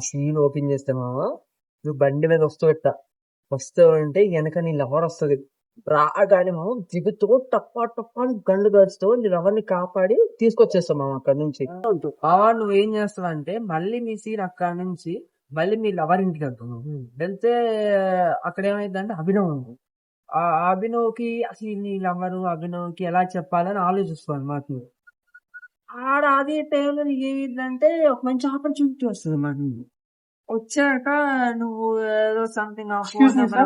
Scene open చేస్తే మామ, నువ్వు బండి మీద వస్తూ ఉంటే వెనక నీ లవర్ వస్తుంది. రాగానే మామ దిగుతూ టప్పా టప్పా అని గండు గడుస్తూ నీ లవర్ని కాపాడి తీసుకొచ్చేస్తావు మామ అక్కడ నుంచి. నువ్వేం చేస్తావు అంటే మళ్ళీ మీ సీన్ అక్కడ నుంచి మళ్ళీ మీ లవర్ ఇంటికి వెళ్తావు. వెళ్తే అక్కడ ఏమైందంటే అభినవ్ ఉంది. ఆ అభినవ్కి అసలు నీ లవరు అభినవ్కి ఎలా చెప్పాలని ఆలోచిస్తాను మాకు. ఆడ అదే టైంలో ఏమిందంటే ఒక మంచి ఆపర్చునిటీ వస్తుంది మాకు. వచ్చాక నువ్వు ఏదో something Excuse me, sir.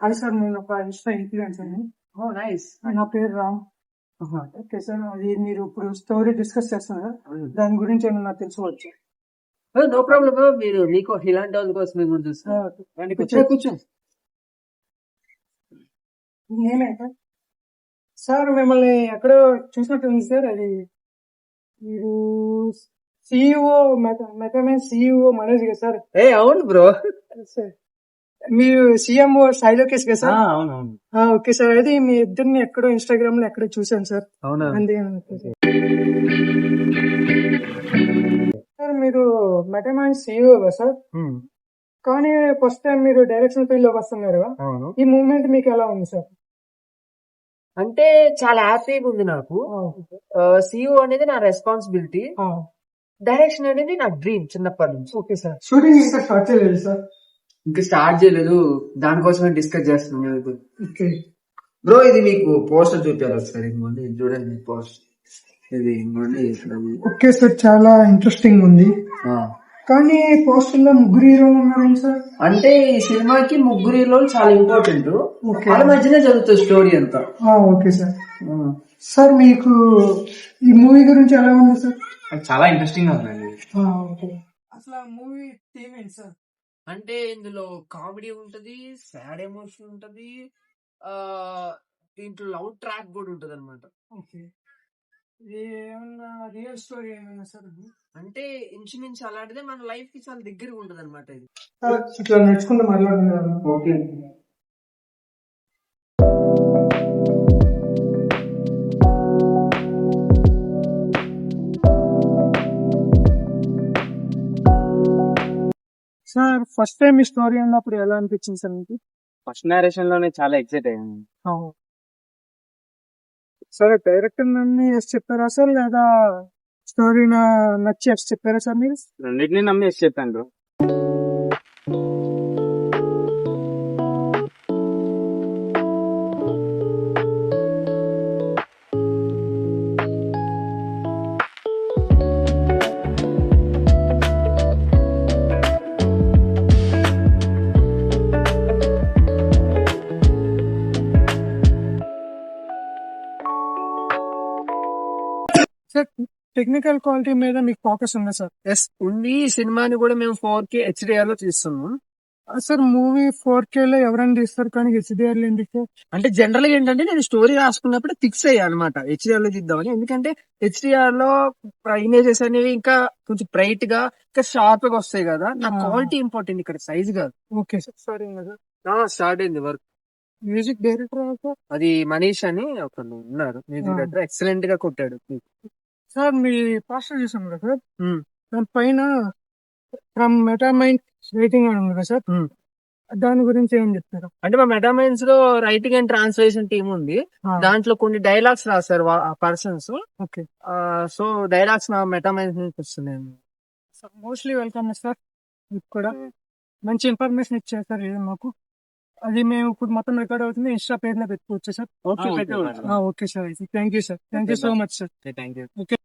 Hi sir, నేను ఒక ఇన్స్టా ఇన్ఫ్లుయెన్సర్ ని. నైస్. నా పేరు రామ్. ఓకే సార్, అది మీరు ఇప్పుడు స్టోరీ డిస్కస్ చేస్తున్నారు, దాని గురించి ఏమన్నా తెలుసుకోవచ్చు? No problem. మీరు మీకు ఇలాంటి వాళ్ళ కోసం మేము చూస్తాం. కూర్చో. నేనే సార్, మిమ్మల్ని ఎక్కడో చూసినట్టుంది సార్. అది మీరు సిఇఓ మెటామెన్ సిఇఓ మనోజ్ కదా సార్? అవును బ్రో. సార్ మీరు సిఎంఓ సాయి లోకేష్ కదా సార్? అవునవును. ఓకే సార్, అది మీ ఇద్దరిని ఎక్కడో ఇన్స్టాగ్రామ్ లో ఎక్కడో చూసాను సార్. అవునా? అంతే సార్, మీరు మెటామెన్ సిఇఓ కదా సార్? కానీ ఫస్ట్ టైం మీరు డైరెక్షన్ ఫీల్డ్ లోకి వస్తున్నారు. ఈ మూవ్మెంట్ మీకు ఎలా ఉంది సార్? అంటే చాలా హ్యాపీగా ఉంది నాకు. సిఇఓ అనేది నా రెస్పాన్సిబిలిటీ, డైరెక్షన్ అనేది నా డ్రీమ్ చిన్నప్పటి నుంచి. ఓకే సార్, షూటింగ్ ఇంకా స్టార్ట్ చేయలేదు సార్? ఇంకా స్టార్ట్ చేయలేదు, దానికోసమే డిస్కస్ చేస్తున్నాం. ఓకే బ్రో, ఇది మీకు పోస్టర్ చూపించాలి ఒకసారి. చూడండి పోస్ట్ ఇది. ఓకే సార్, చాలా ఇంట్రెస్టింగ్ ఉంది. కానీ పోస్టర్ లో ముగ్గురు హీరోలు ఉన్నారు సార్. అంటే ఈ సినిమాకి ముగ్గురు హీరోలు చాలా ఇంపార్టెంట్. వాళ్ళ మధ్యనే జరుగుతుంది స్టోరీ అంతా. Okay sir. సార్, మీకు ఈ మూవీ గురించి ఎలా ఉంది సార్? చాలా ఇంట్రెస్టింగ్ గా ఉందండి. అసలు ఆ మూవీ థీమ్ ఏంటి సార్? అంటే ఇందులో కామెడీ ఉంటది, సాడ్ ఎమోషన్ ఉంటది, దీంట్లో లవ్ ట్రాక్ కూడా ఉంటది అనమాట. ఓకే, ఏమన్నా రియల్ స్టోరీ ఏమైనా సార్? అంటే ఇంచుమించు అలాంటిదే, మన లైఫ్ కి చాలా దగ్గరగా ఉంటది అనమాట ఇది. ఇట్లా నడుచుకుంటూ మాట్లాడుతున్నారు. ఓకే. సార్, ఫస్ట్ టైం ఈ స్టోరీ అన్నప్పుడు ఎలా అనిపించింది సార్ మీకు? ఫస్ట్ నరేషన్ లోనే చాలా ఎక్సైట్ అయ్యాను. సార్, డైరెక్టర్ నన్ను ఎస్ చెప్పారా సార్, లేదా స్టోరీ నచ్చి ఎస్ చెప్పారా సార్? మీరు రెండింటినీ నమ్మి ఎస్ చెప్పాను. సార్, టెక్నికల్ క్వాలిటీ మీద మీకు ఫోకస్ ఉందా సార్? ఎస్ ఉంది. ఈ సినిమాని కూడా మేము 4K HDR లో తీస్తున్నాం. సార్, మూవీ 4K లో ఎవరైనా తీస్తారు, కానీ HDR లో ఎందుకు సార్? అంటే జనరల్ గా ఏంటంటే నేను స్టోరీ రాసుకున్నప్పుడు ఫిక్స్ అయ్యా అనమాట HDR లో తీద్దామని. ఎందుకంటే HDR లో ఇమేజెస్ అనేవి ఇంకా కొంచెం బ్రైట్ గా ఇంకా షార్ప్ గా వస్తాయి కదా. నా క్వాలిటీ ఇంపార్టెంట్ ఇక్కడ, సైజ్ కాదు. ఓకే సార్, సారీ స్టార్ట్ అయింది వర్క్. Music director sir? అది మనీష్ అని ఒకరు ఉన్నారు, మ్యూజిక్ డైరెక్టర్. ఎక్సలెంట్ గా కొట్టాడు. సార్, మీ పోస్టర్ చూసాం కదా సార్, దాని పైన ఫ్రమ్ మెటామైండ్ రైటింగ్ అని ఉంది కదా సార్, దాని గురించి ఏం చెప్తారు? అంటే మా మెటామైన్స్ లో రైటింగ్ అండ్ ట్రాన్స్లేషన్ టీమ్ ఉంది. దాంట్లో కొన్ని డైలాగ్స్ రాశారు పర్సన్స్. ఓకే, సో డైలాగ్స్ నా మెటామైన్స్ నుంచి వస్తున్నాయి. Mostly welcome sir. మీకు కూడా మంచి ఇన్ఫర్మేషన్ ఇచ్చారు సార్ ఇది మాకు. అది మేము ఇప్పుడు మొత్తం రికార్డ్ అవుతుంది, ఇన్స్టా పేజ్ లో పెట్టుకోవచ్చు sir? Okay sir, thank you sir, thank you so much sir. Thank you. Okay.